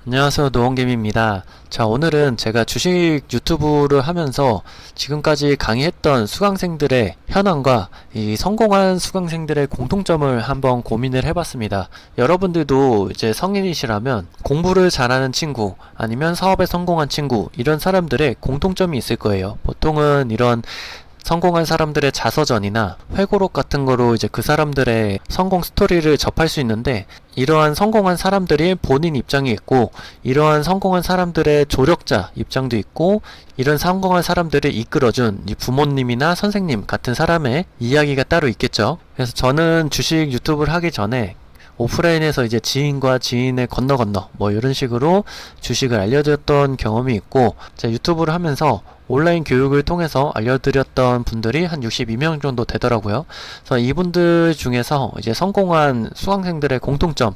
안녕하세요, 노원김입니다. 자, 오늘은 제가 주식 유튜브를 하면서 지금까지 강의했던 수강생들의 현황과 이 성공한 수강생들의 공통점을 한번 고민을 해봤습니다. 여러분들도 이제 성인이시라면 공부를 잘하는 친구, 아니면 사업에 성공한 친구, 이런 사람들의 공통점이 있을 거예요. 보통은 이런 성공한 사람들의 자서전이나 회고록 같은 거로 이제 그 사람들의 성공 스토리를 접할 수 있는데, 이러한 성공한 사람들이 본인 입장이 있고, 이러한 성공한 사람들의 조력자 입장도 있고, 이런 성공한 사람들을 이끌어준 부모님이나 선생님 같은 사람의 이야기가 따로 있겠죠. 그래서 저는 주식 유튜브를 하기 전에 오프라인에서 이제 지인과 지인의 건너 뭐 이런 식으로 주식을 알려드렸던 경험이 있고, 제가 유튜브를 하면서 온라인 교육을 통해서 알려드렸던 분들이 한 62명 정도 되더라고요. 그래서 이분들 중에서 이제 성공한 수강생들의 공통점,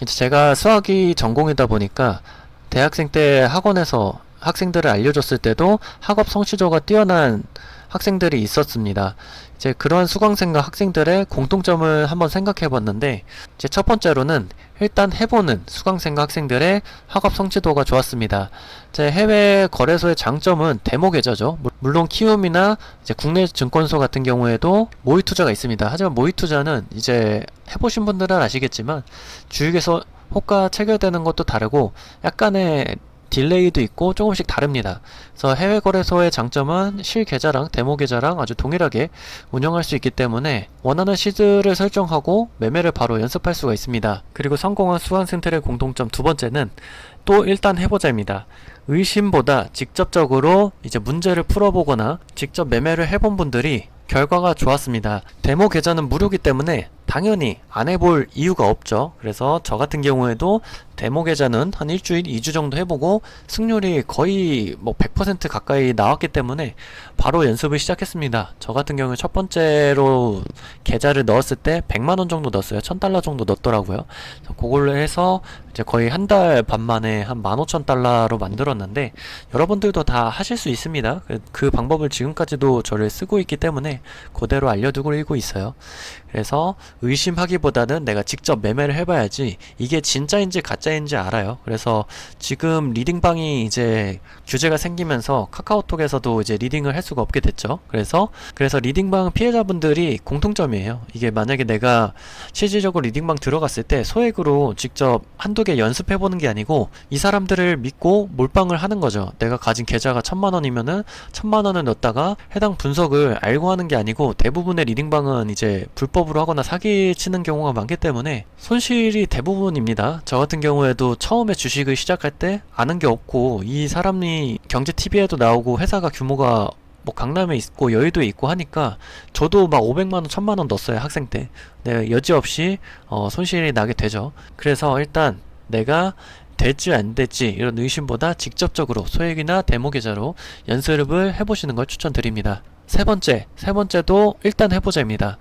이제 제가 수학이 전공이다 보니까 대학생 때 학원에서 학생들을 알려줬을 때도 학업 성취도가 뛰어난 학생들이 있었습니다. 이제 그러한 수강생과 학생들의 공통점을 한번 생각해 봤는데, 이제 첫 번째로는 일단 해보는 수강생과 학생들의 학업 성취도가 좋았습니다. 제 해외 거래소의 장점은 데모 계좌죠. 물론 키움이나 이제 국내 증권소 같은 경우에도 모의 투자가 있습니다. 하지만 모의 투자는 이제 해보신 분들은 아시겠지만 주식에서 호가 체결되는 것도 다르고 약간의 딜레이도 있고 조금씩 다릅니다. 그래서 해외 거래소의 장점은 실 계좌랑 데모 계좌랑 아주 동일하게 운영할 수 있기 때문에 원하는 시드를 설정하고 매매를 바로 연습할 수가 있습니다. 그리고 성공한 수강생들의 공통점 두 번째는 또 일단 해보자입니다. 의심보다 직접적으로 이제 문제를 풀어보거나 직접 매매를 해본 분들이 결과가 좋았습니다. 데모 계좌는 무료이기 때문에 당연히 안 해볼 이유가 없죠. 그래서 저 같은 경우에도 데모 계좌는 한 일주일, 2주 정도 해보고 승률이 거의 뭐 100% 가까이 나왔기 때문에 바로 연습을 시작했습니다. 저 같은 경우에 첫 번째로 계좌를 넣었을 때 100만원 정도 넣었어요. 1000달러 정도 넣었더라고요. 그걸로 해서 이제 거의 한 달 반 만에 한 15,000달러로 만들었는데, 여러분들도 다 하실 수 있습니다. 그 방법을 지금까지도 저를 쓰고 있기 때문에 그대로 알려두고 있어요. 그래서 의심하기보다는 내가 직접 매매를 해봐야지 이게 진짜인지 가짜인지 알아요. 그래서 지금 리딩방이 이제 규제가 생기면서 카카오톡에서도 이제 리딩을 할 수가 없게 됐죠. 그래서 리딩방 피해자분들이 공통점이에요. 이게 만약에 내가 실질적으로 리딩방 들어갔을 때 소액으로 직접 한두 개 연습해보는 게 아니고 이 사람들을 믿고 몰빵을 하는 거죠. 내가 가진 계좌가 1000만원이면은 1000만원을 넣었다가 해당 분석을 알고 하는 게 아니고, 대부분의 리딩방은 이제 불법으로 하거나 사기 치는 경우가 많기 때문에 손실이 대부분입니다. 저 같은 경우에도 처음에 주식을 시작할 때 아는 게 없고, 이 사람이 경제TV에도 나오고 회사가 규모가 뭐 강남에 있고 여의도에 있고 하니까 저도 막 500만원 1000만원 넣었어요. 학생 때. 네, 여지없이 손실이 나게 되죠. 그래서 일단 내가 될지 안 될지 이런 의심보다 직접적으로 소액이나 데모 계좌로 연습을 해보시는 걸 추천드립니다. 세 번째도 일단 해보자입니다.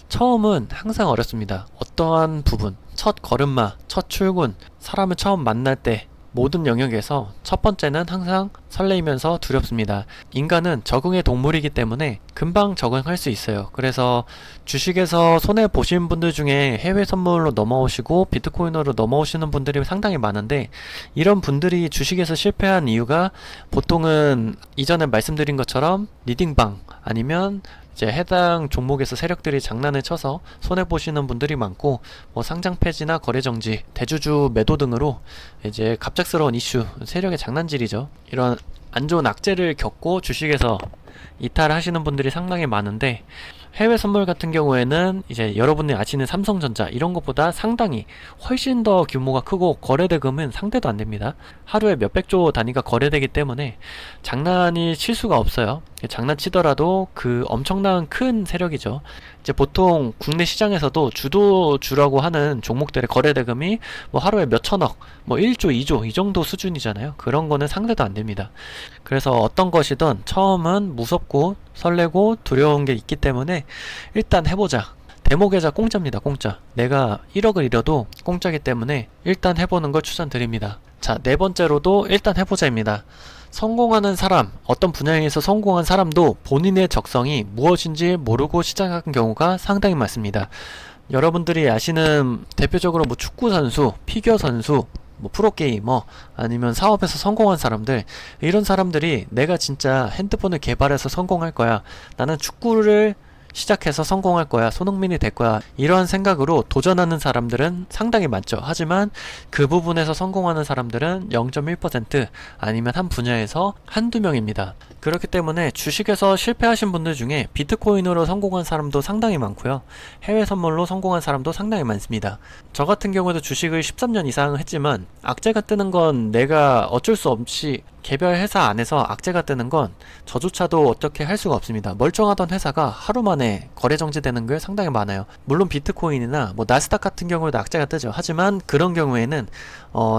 처음은 항상 어렵습니다. 어떠한 부분, 첫 걸음마, 첫 출근, 사람을 처음 만날 때 모든 영역에서 첫 번째는 항상 설레이면서 두렵습니다. 인간은 적응의 동물이기 때문에 금방 적응할 수 있어요. 그래서 주식에서 손해 보신 분들 중에 해외 선물로 넘어오시고 비트코인으로 넘어오시는 분들이 상당히 많은데, 이런 분들이 주식에서 실패한 이유가 보통은 이전에 말씀드린 것처럼 리딩방 아니면 이제 해당 종목에서 세력들이 장난을 쳐서 손해보시는 분들이 많고, 뭐 상장 폐지나 거래 정지, 대주주 매도 등으로 이제 갑작스러운 이슈, 세력의 장난질이죠. 이런 안 좋은 악재를 겪고 주식에서 이탈하시는 분들이 상당히 많은데, 해외 선물 같은 경우에는 이제 여러분이 아시는 삼성전자 이런 것보다 상당히 훨씬 더 규모가 크고 거래대금은 상대도 안 됩니다. 하루에 몇백조 단위가 거래되기 때문에 장난이 칠 수가 없어요. 장난치더라도 그 엄청난 큰 세력이죠. 이제 보통 국내 시장에서도 주도주라고 하는 종목들의 거래대금이 뭐 하루에 몇천억, 뭐 1조, 2조 이 정도 수준이잖아요. 그런 거는 상대도 안 됩니다. 그래서 어떤 것이든 처음은 무섭고 설레고 두려운 게 있기 때문에 일단 해보자. 데모 계좌 공짜입니다. 공짜. 내가 1억을 잃어도 공짜기 때문에 일단 해보는 걸 추천드립니다. 자, 네 번째로도 일단 해보자입니다. 성공하는 사람, 어떤 분야에서 성공한 사람도 본인의 적성이 무엇인지 모르고 시작하는 경우가 상당히 많습니다. 여러분들이 아시는 대표적으로 뭐 축구 선수, 피겨 선수, 뭐 프로게이머 아니면 사업에서 성공한 사람들, 이런 사람들이 내가 진짜 핸드폰을 개발해서 성공할 거야, 나는 축구를 시작해서 성공할 거야, 손흥민이 될 거야, 이러한 생각으로 도전하는 사람들은 상당히 많죠. 하지만 그 부분에서 성공하는 사람들은 0.1% 아니면 한 분야에서 한두 명입니다. 그렇기 때문에 주식에서 실패하신 분들 중에 비트코인으로 성공한 사람도 상당히 많고요, 해외 선물로 성공한 사람도 상당히 많습니다. 저 같은 경우에도 주식을 13년 이상 했지만 악재가 뜨는 건 내가 어쩔 수 없이, 개별 회사 안에서 악재가 뜨는 건 저조차도 어떻게 할 수가 없습니다. 멀쩡하던 회사가 하루 만에 거래 정지되는 게 상당히 많아요. 물론 비트코인이나 뭐 나스닥 같은 경우에도 악재가 뜨죠. 하지만 그런 경우에는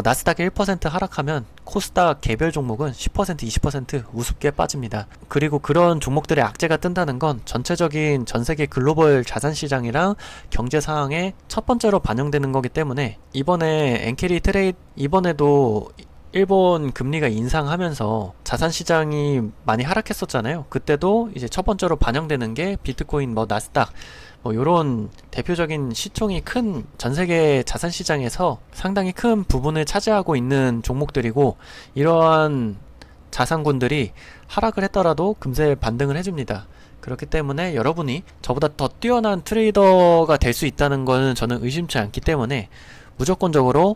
나스닥이 1% 하락하면 코스닥 개별 종목은 10% 20% 우습게 빠집니다. 그리고 그런 종목들의 악재가 뜬다는 건 전체적인 전세계 글로벌 자산시장이랑 경제 상황에 첫 번째로 반영되는 거기 때문에, 이번에 엔캐리 트레이드, 이번에도 일본 금리가 인상하면서 자산시장이 많이 하락했었잖아요. 그때도 이제 첫 번째로 반영되는 게 비트코인, 뭐 나스닥, 뭐 요런 대표적인 시총이 큰 전세계 자산시장에서 상당히 큰 부분을 차지하고 있는 종목들이고, 이러한 자산군들이 하락을 했더라도 금세 반등을 해줍니다. 그렇기 때문에 여러분이 저보다 더 뛰어난 트레이더가 될 수 있다는 것은 저는 의심치 않기 때문에 무조건적으로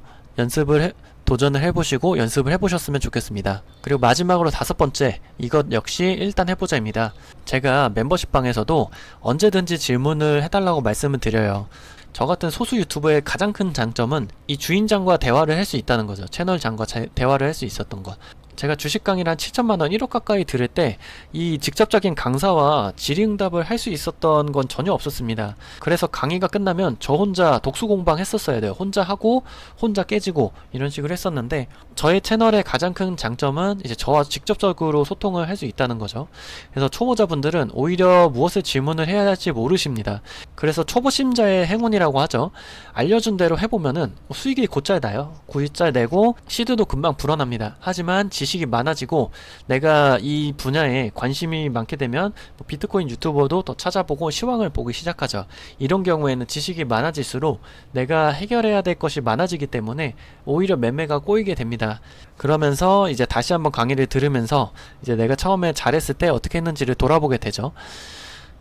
도전을 해보시고 연습을 해보셨으면 좋겠습니다. 그리고 마지막으로 5번째, 이것 역시 일단 해보자입니다. 제가 멤버십 방에서도 언제든지 질문을 해달라고 말씀을 드려요. 저 같은 소수 유튜버의 가장 큰 장점은 이 주인장과 대화를 할 수 있다는 거죠. 채널장과 대화를 할 수 있었던 것. 제가 주식 강의를 한 7천만원 1억 가까이 들을 때 이 직접적인 강사와 질의응답을 할 수 있었던 건 전혀 없었습니다. 그래서 강의가 끝나면 저 혼자 독수공방 했었어야 돼요. 혼자 하고 혼자 깨지고 이런 식으로 했었는데, 저의 채널의 가장 큰 장점은 이제 저와 직접적으로 소통을 할 수 있다는 거죠. 그래서 초보자분들은 오히려 무엇을 질문을 해야 할지 모르십니다. 그래서 초보심자의 행운이라고 하죠. 알려준 대로 해보면은 수익이 곧잘 나요. 곧잘 내고 시드도 금방 불어납니다. 하지만 지식이 많아지고 내가 이 분야에 관심이 많게 되면 뭐 비트코인 유튜버도 더 찾아보고 시황을 보기 시작하죠. 이런 경우에는 지식이 많아질수록 내가 해결해야 될 것이 많아지기 때문에 오히려 매매가 꼬이게 됩니다. 그러면서 이제 다시 한번 강의를 들으면서 이제 내가 처음에 잘했을 때 어떻게 했는지를 돌아보게 되죠.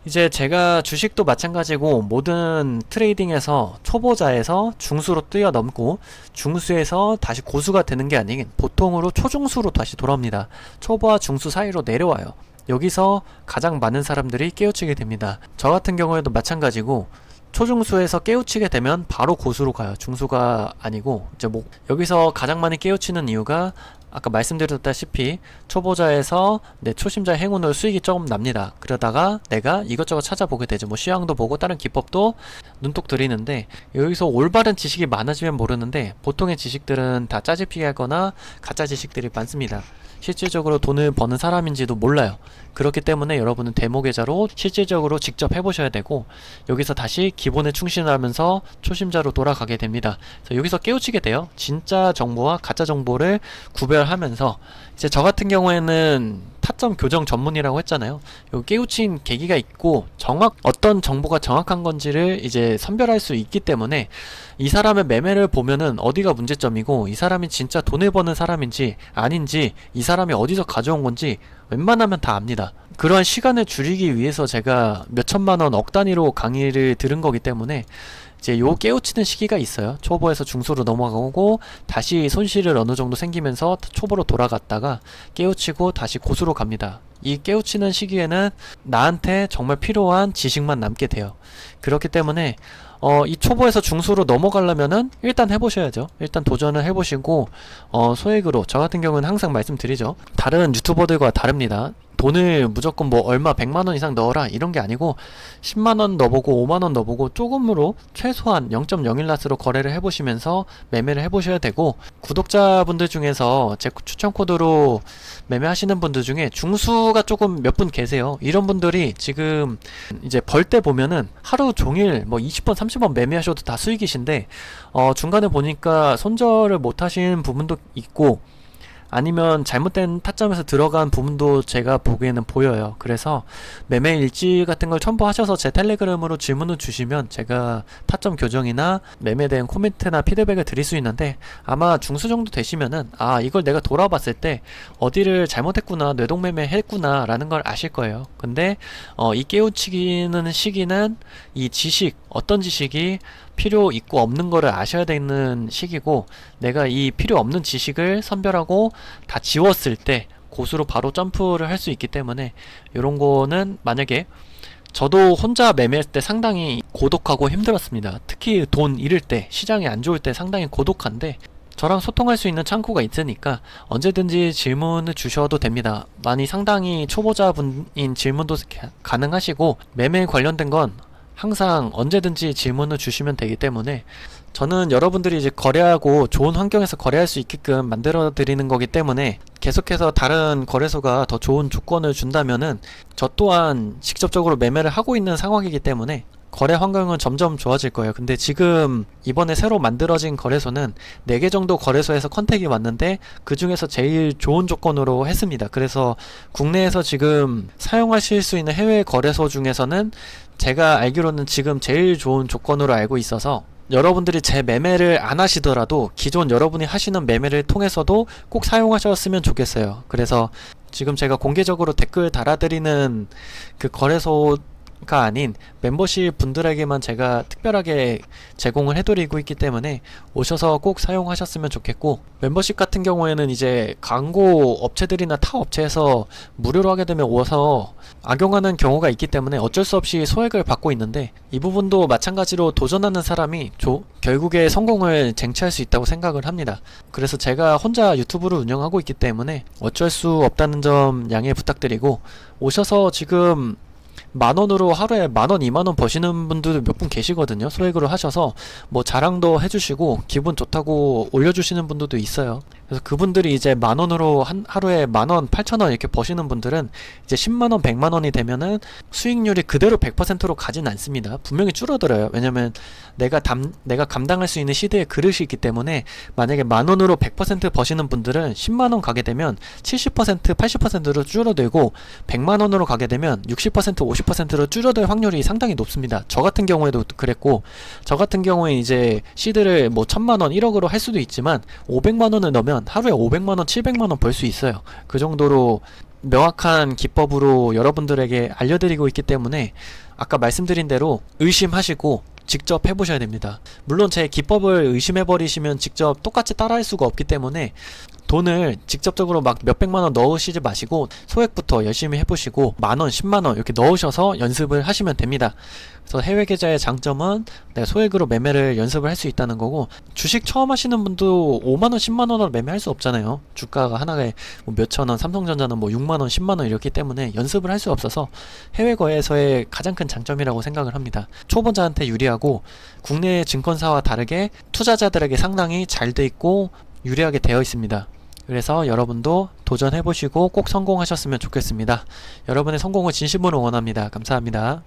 이제 제가 주식도 마찬가지고 모든 트레이딩에서 초보자에서 중수로 뛰어넘고 중수에서 다시 고수가 되는 게 아닌 보통으로 초중수로 다시 돌아옵니다. 초보와 중수 사이로 내려와요. 여기서 가장 많은 사람들이 깨우치게 됩니다. 저 같은 경우에도 마찬가지고 초중수에서 깨우치게 되면 바로 고수로 가요. 중수가 아니고, 이제 뭐 여기서 가장 많이 깨우치는 이유가 아까 말씀드렸다시피 초보자에서 내 초심자의 행운으로 수익이 조금 납니다. 그러다가 내가 이것저것 찾아보게 되죠. 뭐 시황도 보고 다른 기법도 눈독 들이는데, 여기서 올바른 지식이 많아지면 모르는데 보통의 지식들은 다 짜집히게 하거나 가짜 지식들이 많습니다. 실질적으로 돈을 버는 사람인지도 몰라요. 그렇기 때문에 여러분은 데모 계좌로 실질적으로 직접 해보셔야 되고, 여기서 다시 기본에 충실하면서 초심자로 돌아가게 됩니다. 그래서 여기서 깨우치게 돼요. 진짜 정보와 가짜 정보를 구별하면서, 이제 저 같은 경우에는 타점 교정 전문이라고 했잖아요. 요 깨우친 계기가 있고 어떤 정보가 정확한 건지를 이제 선별할 수 있기 때문에 이 사람의 매매를 보면은 어디가 문제점이고 이 사람이 진짜 돈을 버는 사람인지 아닌지, 이 사람이 어디서 가져온 건지 웬만하면 다 압니다. 그러한 시간을 줄이기 위해서 제가 몇천만원 억 단위로 강의를 들은 거기 때문에 이제 요 깨우치는 시기가 있어요. 초보에서 중수로 넘어가고 다시 손실을 어느 정도 생기면서 초보로 돌아갔다가 깨우치고 다시 고수로 갑니다. 이 깨우치는 시기에는 나한테 정말 필요한 지식만 남게 돼요. 그렇기 때문에 이 초보에서 중수로 넘어가려면은 일단 해보셔야죠. 일단 도전을 해보시고 소액으로, 저 같은 경우는 항상 말씀드리죠. 다른 유튜버들과 다릅니다. 돈을 무조건 뭐 얼마 100만원 이상 넣어라 이런 게 아니고 10만원 넣어보고 5만원 넣어보고 조금으로 최소한 0.01낫으로 거래를 해보시면서 매매를 해보셔야 되고, 구독자분들 중에서 제 추천 코드로 매매하시는 분들 중에 중수가 조금 몇 분 계세요. 이런 분들이 지금 이제 벌 때 보면은 하루 종일 뭐 20번 30번 매매하셔도 다 수익이신데 중간에 보니까 손절을 못 하신 부분도 있고, 아니면 잘못된 타점에서 들어간 부분도 제가 보기에는 보여요. 그래서 매매 일지 같은 걸 첨부하셔서 제 텔레그램으로 질문을 주시면 제가 타점 교정이나 매매에 대한 코멘트나 피드백을 드릴 수 있는데, 아마 중수 정도 되시면은 이걸 내가 돌아봤을 때 어디를 잘못했구나, 뇌동매매 했구나 라는 걸 아실 거예요. 근데 이 깨우치기는 시기는 이 지식, 어떤 지식이 필요 있고 없는 거를 아셔야 되는 시기고, 내가 이 필요 없는 지식을 선별하고 다 지웠을 때 고수로 바로 점프를 할 수 있기 때문에, 요런 거는 만약에 저도 혼자 매매했을 때 상당히 고독하고 힘들었습니다. 특히 돈 잃을 때, 시장이 안 좋을 때 상당히 고독한데, 저랑 소통할 수 있는 창구가 있으니까 언제든지 질문을 주셔도 됩니다. 많이 상당히 초보자분인 질문도 가능하시고, 매매에 관련된 건 항상 언제든지 질문을 주시면 되기 때문에, 저는 여러분들이 이제 거래하고 좋은 환경에서 거래할 수 있게끔 만들어 드리는 거기 때문에, 계속해서 다른 거래소가 더 좋은 조건을 준다면은 저 또한 직접적으로 매매를 하고 있는 상황이기 때문에 거래 환경은 점점 좋아질 거예요. 근데 지금 이번에 새로 만들어진 거래소는 4개 정도 거래소에서 컨택이 왔는데, 그 중에서 제일 좋은 조건으로 했습니다. 그래서 국내에서 지금 사용하실 수 있는 해외 거래소 중에서는 제가 알기로는 지금 제일 좋은 조건으로 알고 있어서, 여러분들이 제 매매를 안 하시더라도 기존 여러분이 하시는 매매를 통해서도 꼭 사용하셨으면 좋겠어요. 그래서 지금 제가 공개적으로 댓글 달아드리는 그 거래소가 아닌 멤버십 분들에게만 제가 특별하게 제공을 해드리고 있기 때문에 오셔서 꼭 사용하셨으면 좋겠고, 멤버십 같은 경우에는 이제 광고 업체들이나 타 업체에서 무료로 하게 되면 와서 악용하는 경우가 있기 때문에 어쩔 수 없이 소액을 받고 있는데, 이 부분도 마찬가지로 도전하는 사람이 결국에 성공을 쟁취할 수 있다고 생각을 합니다. 그래서 제가 혼자 유튜브를 운영하고 있기 때문에 어쩔 수 없다는 점 양해 부탁드리고, 오셔서 지금 만원으로 하루에 만원, 2만원 버시는 분들도 몇 분 계시거든요. 소액으로 하셔서 뭐 자랑도 해주시고 기분 좋다고 올려주시는 분들도 있어요. 그래서 그분들이 이제 만원으로 하루에 만원, 8천원 이렇게 버시는 분들은 이제 10만원, 100만원이 되면은 수익률이 그대로 100%로 가진 않습니다. 분명히 줄어들어요. 왜냐면 내가 감당할 수 있는 시대의 그릇이 있기 때문에, 만약에 만원으로 100% 버시는 분들은 10만원 가게 되면 70%, 80%로 줄어들고, 100만원으로 가게 되면 60%, 50%로 줄어들 확률이 상당히 높습니다. 저 같은 경우에도 그랬고, 저 같은 경우에 이제 시드를 뭐 1000만원, 1억으로 할 수도 있지만 500만원을 넣으면 하루에 500만원, 700만원 벌 수 있어요. 그 정도로 명확한 기법으로 여러분들에게 알려드리고 있기 때문에, 아까 말씀드린 대로 의심하시고 직접 해보셔야 됩니다. 물론 제 기법을 의심해버리시면 직접 똑같이 따라할 수가 없기 때문에 돈을 직접적으로 막 몇백만원 넣으시지 마시고 소액부터 열심히 해보시고 만원, 10만원 이렇게 넣으셔서 연습을 하시면 됩니다. 그래서 해외 계좌의 장점은 내가 소액으로 매매를 연습을 할 수 있다는 거고, 주식 처음 하시는 분도 5만원, 10만원으로 매매할 수 없잖아요. 주가가 하나에 뭐 몇천원, 삼성전자는 뭐 6만원, 10만원 이렇기 때문에 연습을 할 수 없어서 해외 거래소의 가장 큰 장점이라고 생각을 합니다. 초보자한테 유리하고, 국내 증권사와 다르게 투자자들에게 상당히 잘 돼 있고 유리하게 되어 있습니다. 그래서 여러분도 도전해보시고 꼭 성공하셨으면 좋겠습니다. 여러분의 성공을 진심으로 원합니다. 감사합니다.